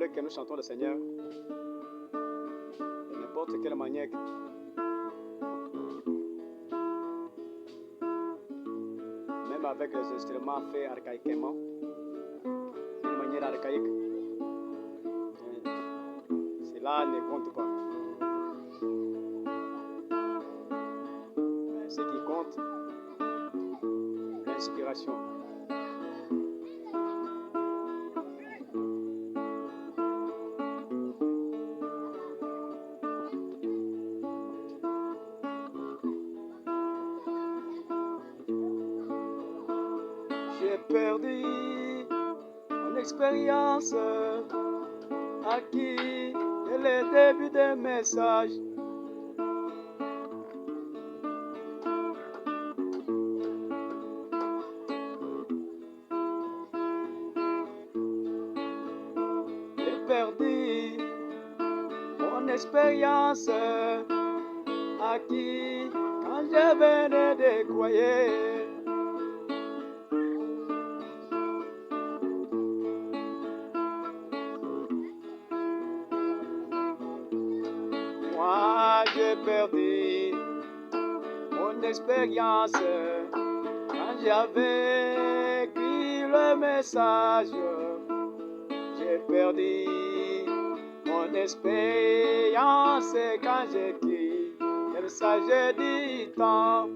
voudrais que nous chantons le Seigneur de n'importe quelle manière. Même avec les instruments faits archaïquement, d'une manière archaïque. Cela ne compte pas. Mais ce qui compte, l'inspiration. J'ai perdu mon expérience, acquis dès le début des messages. J'ai perdu mon expérience, acquis quand je venais de croyer. Moi j'ai perdu mon expérience quand j'avais écrit le message. J'ai perdu mon expérience quand j'écris le message du temps.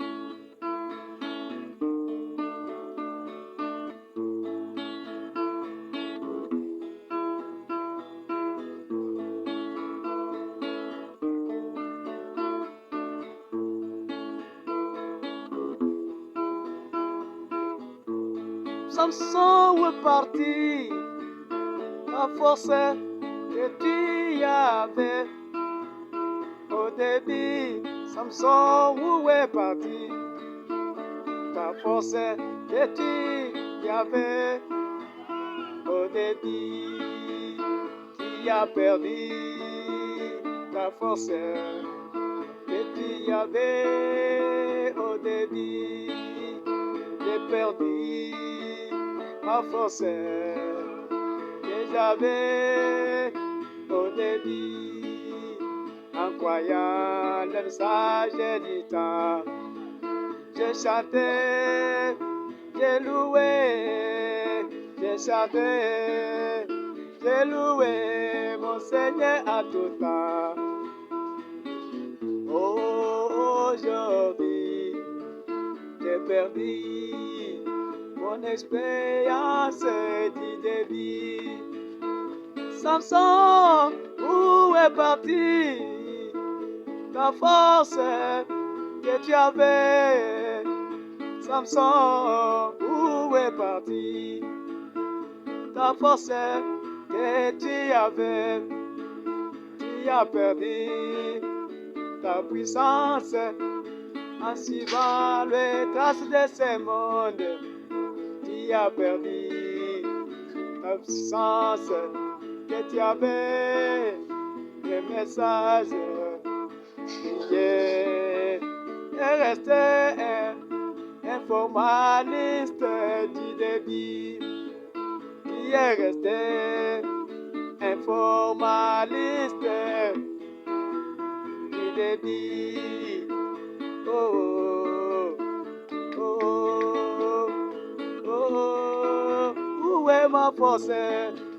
Samson est parti, la force que tu avais au début. Samson où est parti, ta force que tu avais au début. Tu as perdu ta force que tu avais au début. J'ai perdu ma force que j'avais au début, en croyant le message du temps. J'ai chanté, j'ai loué, j'ai chanté, j'ai loué mon Seigneur à tout temps. Aujourd'hui, j'ai perdu mon expérience du début. Samson, où est parti ta force que tu avais? Samson, où est parti ta force que tu avais? Tu as perdu ta puissance en suivant les traces de ce monde. Tu as perdu ta puissance que tu avais, les messages. Tu es resté un formaliste du début. Tu es resté un formaliste du début. Oh, oh, oh, oh, où est ma force?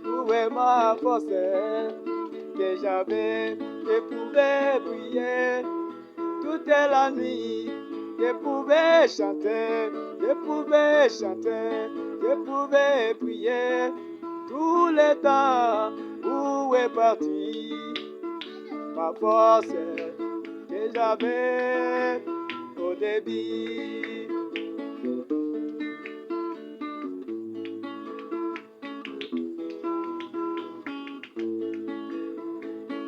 Où est ma force que j'avais? Je pouvais prier toute la nuit, je pouvais chanter, je pouvais chanter, je pouvais prier tout le temps. Où est parti ma force que j'avais au début?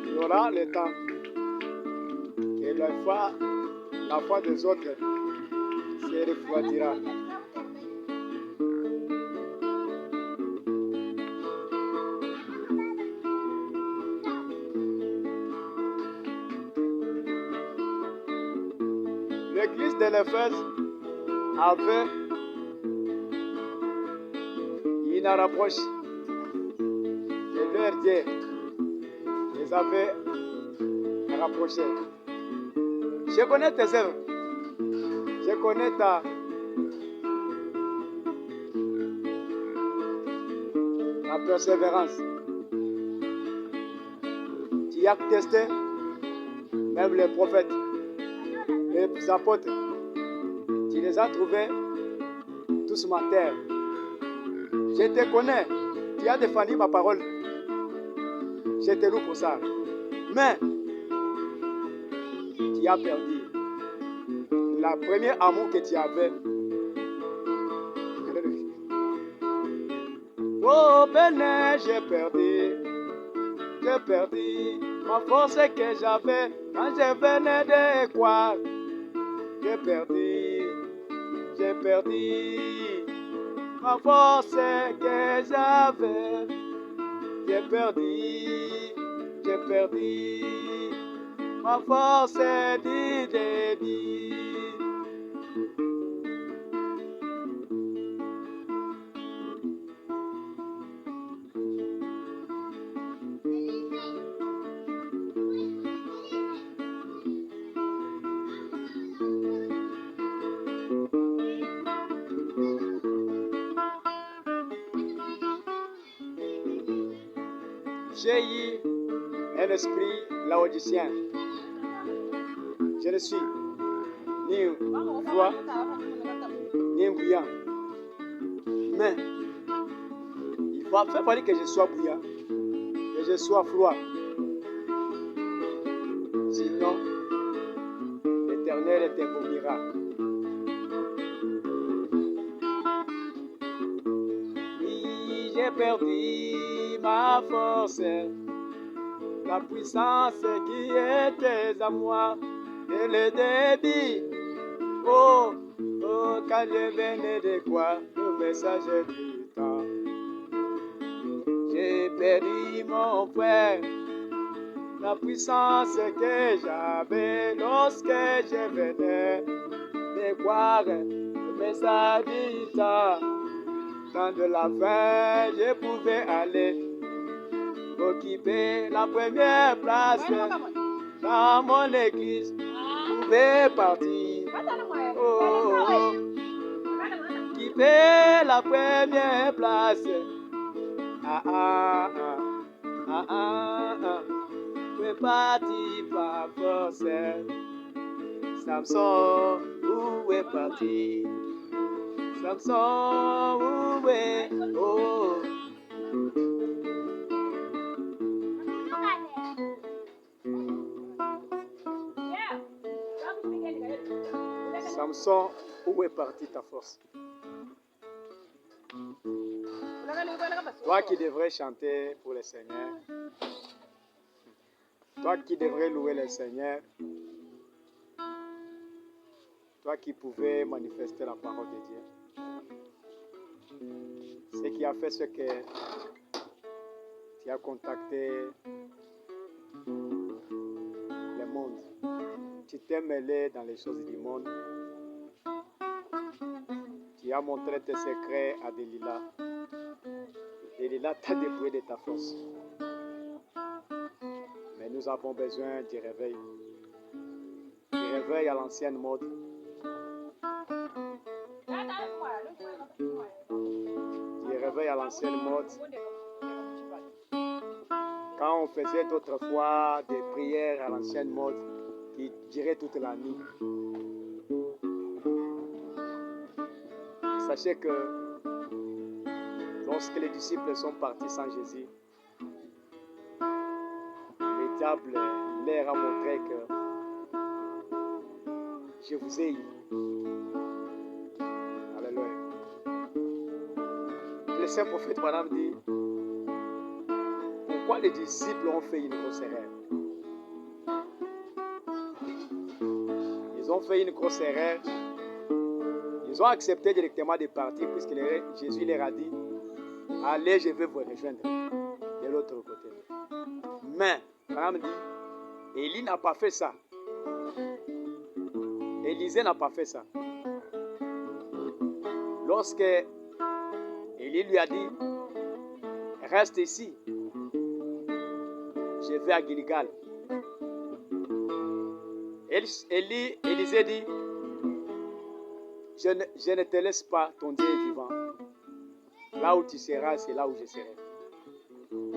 Il y aura le temps et la foi des autres se refroidira. L'église de l'Éphèse avait une approche de leur Dieu les avait rapprochés. Je connais tes œuvres. Je connais ta persévérance. Tu as testé même les prophètes, les apôtres. Tu les as trouvés tous ma terre. Je te connais. Tu as défendu ma parole. Je te loue pour ça. Mais tu as perdu. La première amour que tu avais. Oh, Bénin, j'ai perdu ma force que j'avais quand je venais de croire. J'ai perdu ma force que j'avais. J'ai perdu ma force du début. J'ai eu un esprit laodicien. Je ne suis ni froid, ni bouillant. Mais il faut faire parler que je sois bouillant, que je sois froid. Sinon, l'Éternel t'invomira. Oui, j'ai perdu ma force, la puissance qui était à moi, et le débit. Oh, oh, quand je venais de quoi, le message du temps. J'ai perdu mon frère, la puissance que j'avais lorsque je venais de croire le message du temps. Quand de la fin, je pouvais aller occuper la première place dans mon église. Je pouvais partir, occuper la première place. Ah ah ah, ah ah ah, je peux partir par force. Samson, où est parti? Samson, où est? Oh. Samson, où est partie ta force? Toi qui devrais chanter pour le Seigneur, toi qui devrais louer le Seigneur, toi qui pouvais manifester la parole de Dieu, ce qui a fait ce que tu as contacté le monde, tu t'es mêlé dans les choses du monde, tu as montré tes secrets à Delilah. Delilah t'a dépouillé de ta force. Mais nous avons besoin du réveil. Du réveil à l'ancienne mode. Du réveil à l'ancienne mode. Quand on faisait d'autres fois des prières à l'ancienne mode qui duraient toute la nuit. Sachez que lorsque les disciples sont partis sans Jésus, le diable leur a montré que je vous ai eu. Alléluia. Le saint prophète Branham dit, pourquoi les disciples ont fait une grosse erreur? Ils ont fait une grosse erreur. Ils ont accepté directement de partir puisque Jésus leur a dit, allez, je vais vous rejoindre de l'autre côté. Mais, Branham dit, Élie n'a pas fait ça. Élisée n'a pas fait ça. Lorsque Élie lui a dit, reste ici, je vais à Gilgal. Élisée dit, je ne te laisse pas, ton Dieu est vivant. Là où tu seras, c'est là où je serai.